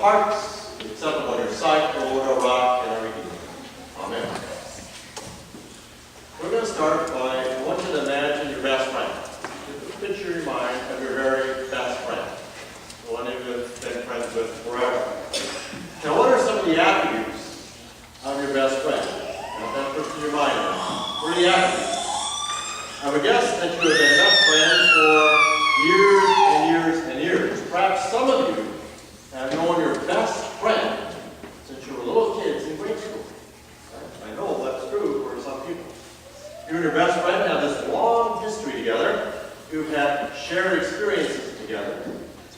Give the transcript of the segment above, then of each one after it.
hearts, be acceptable in your sight, O Lord, our rock and our redeemer. Amen. We're going to start by, I want you to imagine your best friend. Just picture in your mind of your very best friend, the one you've been friends with forever. Now, what are some of the attributes of your best friend? Now, that puts in your mind now. What are the attributes? I would guess that you have been best friends for years and years and years. Perhaps some of you have known your best friend since you were little kids in grade school. I know that's true for some people. You and your best friend have this long history together. You've had shared experiences together.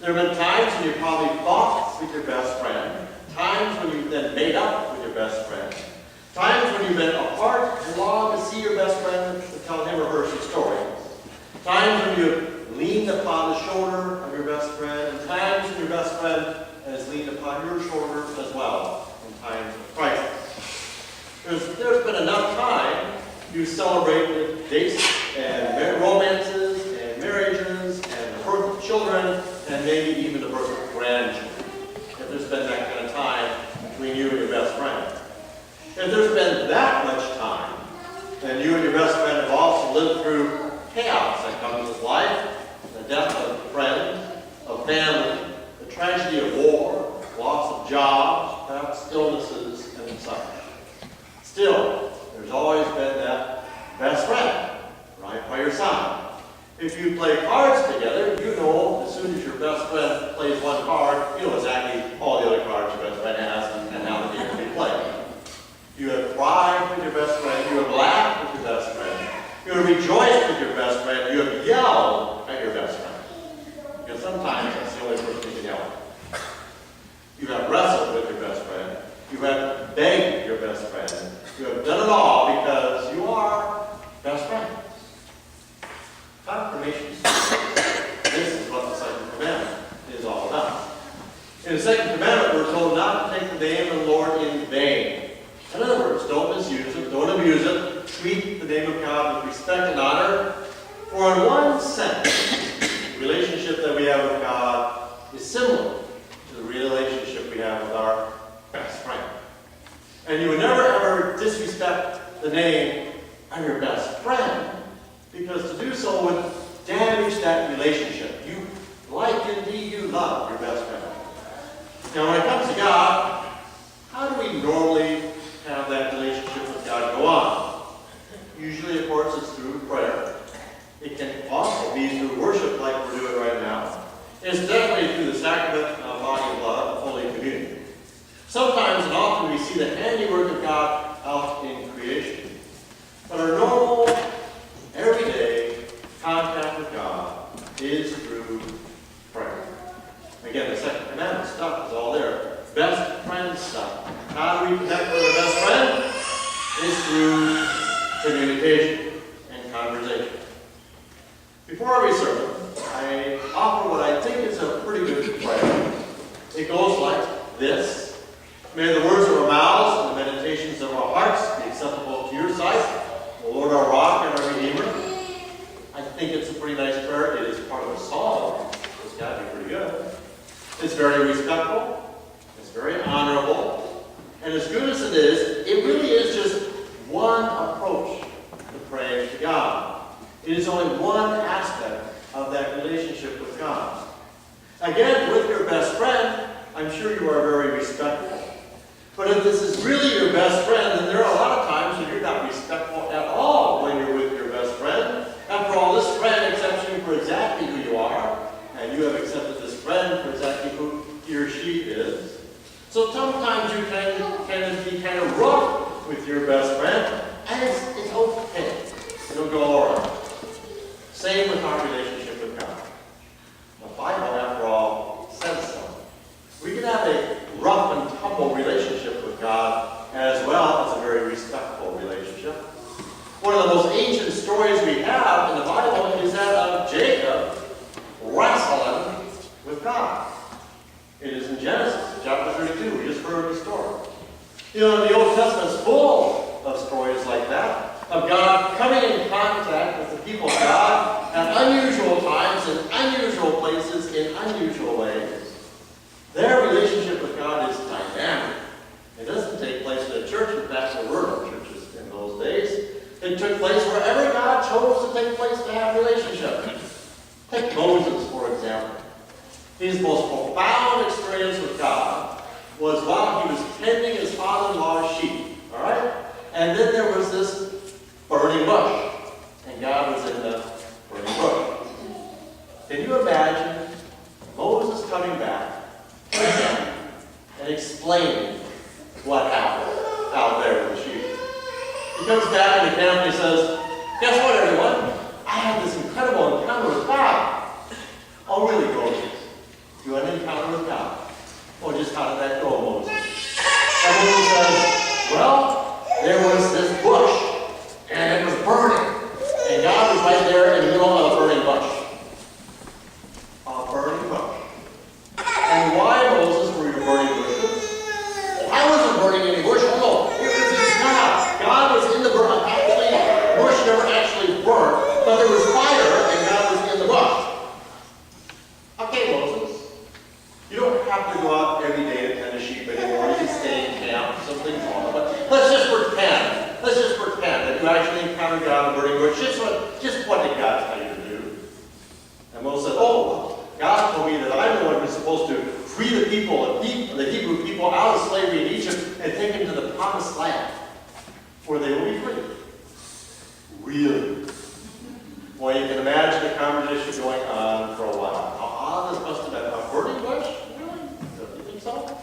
There have been times when you probably fought with your best friend, times when you've then made up with your best friend, times when you've been apart and long to see your best friend to tell him or her some stories, times when you've leaned upon the shoulder of your best friend, and times when your best friend has leaned upon your shoulder as well in times of crisis. There's been enough time you celebrated dates and romances and marriages and the birth of children and maybe even the birth of grandchildren. If there's been that kind of time between you and your best friend. If there's been that much time, then you and your best friend have also lived through chaos that comes with life, the death of a friend, of family, the tragedy of war, loss of jobs, perhaps illnesses, and such. Still, there's always been that best friend right by your side. If you play cards together, you know as soon as your best friend plays one card, you know exactly all the other cards your best friend has and how the game will be played. You have cried with your best friend, you have laughed with your best friend, you have rejoiced with your best friend, you have yelled at your best friend. Because sometimes that's the only person you can yell at. You have wrestled with your best friend, you have begged your best friend, you have done it all because you are best friends. Confirmation. This is what the second commandment is all about. In the second commandment, we're told not to take the name of the Lord in vain. In other words, don't misuse it, don't abuse it, treat the name of God with respect and honor. For in one sense, the relationship that we have with God is similar to the relationship we have with our best friend. And you would never ever disrespect the name of your best friend, because to do so would damage that relationship. You like, indeed, you love your best friend. Now, when it comes to God, how do we normally have that relationship with God go on? Usually, of course, it's through prayer. It can also be through worship like we're doing right now. It's definitely through the sacrament of body and blood of Holy Communion. Sometimes and often we see the handiwork of God out in creation. But our normal, everyday contact with God is through prayer. Again, the second commandment stuff is all there. Best friend stuff. How do we connect with our best friend? Is through communication and conversation. Before every sermon, I offer what I think is a pretty good prayer. It goes like this. May the words of our mouths and the meditations of our hearts be acceptable to your sight, O Lord, our rock and our redeemer. I think it's a pretty nice prayer. It is part of a song. It's got to be pretty good. It's very respectful. It's very honorable. And as good as it is, it really is just one approach to praying to God. It is only one aspect of that relationship with God. Again, with your best friend, I'm sure you are very respectful. But if this is really your best friend, then there are a lot of times when you're not respectful at all when you're with your best friend. After all, this friend accepts you for exactly who you are, and you have accepted this friend for exactly who he or she is. So sometimes you can be kind of rough with your best friend, and it's okay. It'll go all right. Same with our relationship with God. The Bible, after all, says so. We can have a rough and tumble relationship with God as well as a very respectful relationship. One of the most ancient stories we have in the Bible is that of Jacob wrestling with God. It is in Genesis chapter 32. We just heard the story. You know, the Old Testament is full of stories like that, of God coming in contact with the people of God at unusual times, in unusual places, in unusual ways. Their relationship with God take place to have a relationship. Take Moses, for example. His most profound experience with God was while he was tending his father-in-law's sheep. All right? And then there was this burning bush. And God was in the burning bush. Can you imagine Moses coming back again and explaining what happened out there with the sheep? He comes back in the camp and he says, guess what, everyone? I had this incredible encounter with God. Oh, really, Moses? You had an encounter with God? Well, just how did that go, Moses? And Moses says, well, there was this bush, and it was burning. And God was right there in the middle of a burning bush. A burning bush. And why, Moses, were you burning bushes? Well, I wasn't burning any bush. Oh, no. It was just God. God was in the bush. Actually, the bush never actually burned, but there was fire, and God was in the bush. Okay, Moses. You don't have to go out every day and tend a sheep anymore. You can stay in camp. Something's wrong. But let's just pretend. Let's just pretend that you actually encountered God in the burning bush. Just what did God tell you to do? And Moses said, oh, well, God told me that I'm the one who's supposed to free the people, the Hebrew people, out of slavery in Egypt and take them to the promised land, where they will be free. Really? Well, you can imagine the conversation going on for a while. How odd this must have been. A burning bush? Really? Do you think so?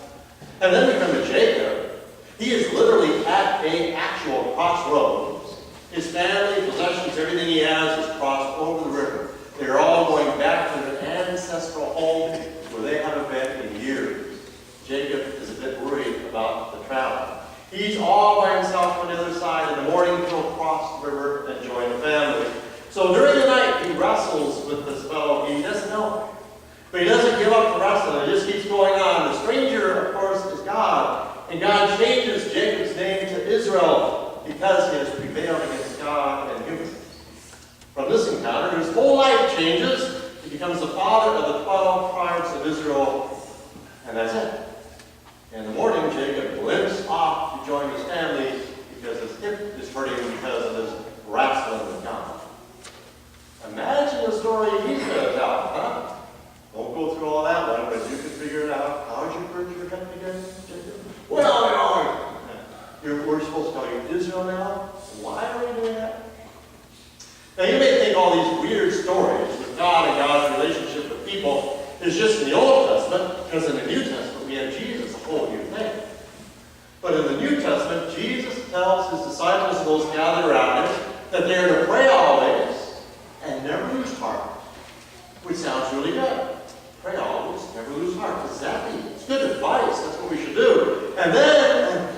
And then we come to Jacob. He is literally at an actual crossroads. His family, possessions, everything he has is crossed over the river. They're all going back to their ancestral home where they haven't been in years. Jacob is a bit worried about the travel. He's all by himself on the other side. In the morning, he'll cross the river and join the family. So during the night, he wrestles with this fellow. He doesn't know. But he doesn't give up the wrestling. It just keeps going on. The stranger, of course, is God. And God changes Jacob's name to Israel because he has prevailed against God and humans. From this encounter, his whole life changes. He becomes the father of the 12 tribes of Israel. And that's it. In the morning, Jacob limps off to join his family because his hip is hurting because of his wrestling with God. Imagine the story he's going to tell, huh? Won't go through all that one, but you can figure it out. How did you hurt your hip again, Jacob? Well, we're supposed to call you Israel now? Why are we doing that? Now, you may think all these weird stories with God and God's relationship with people is just in the Old Testament, because in the New Testament we have Jesus, a whole new thing. But in the New Testament, Jesus tells his disciples and those gathered around him that they are to pray always and never lose heart, which sounds really good. Pray always, never lose heart. Exactly. It's good advice. That's what we should do. And then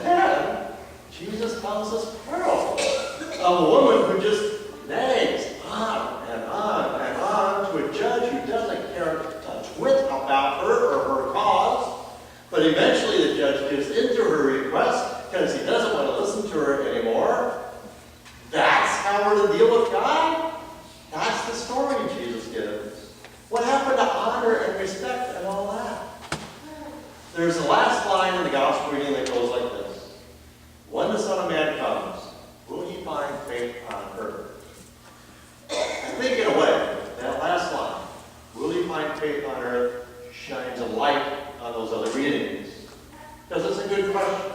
Jesus tells us parables of a woman who just nags on and on and on to a judge who doesn't care a twit about her or her cause. But eventually the judge gives in to her request because he doesn't want to listen to her anymore. That's how we're to deal with God? That's the story Jesus gives. What happened to honor and respect and all that? There's the last line in the gospel reading that goes like this. When the Son of Man comes, will he find faith on earth? I think in a way, that last line, will he find faith on earth, shines a light on those other readings. Because it's a good question.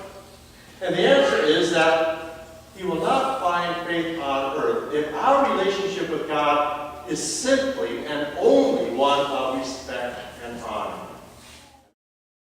And the answer is that he will not find faith on earth if our relationship with God is simply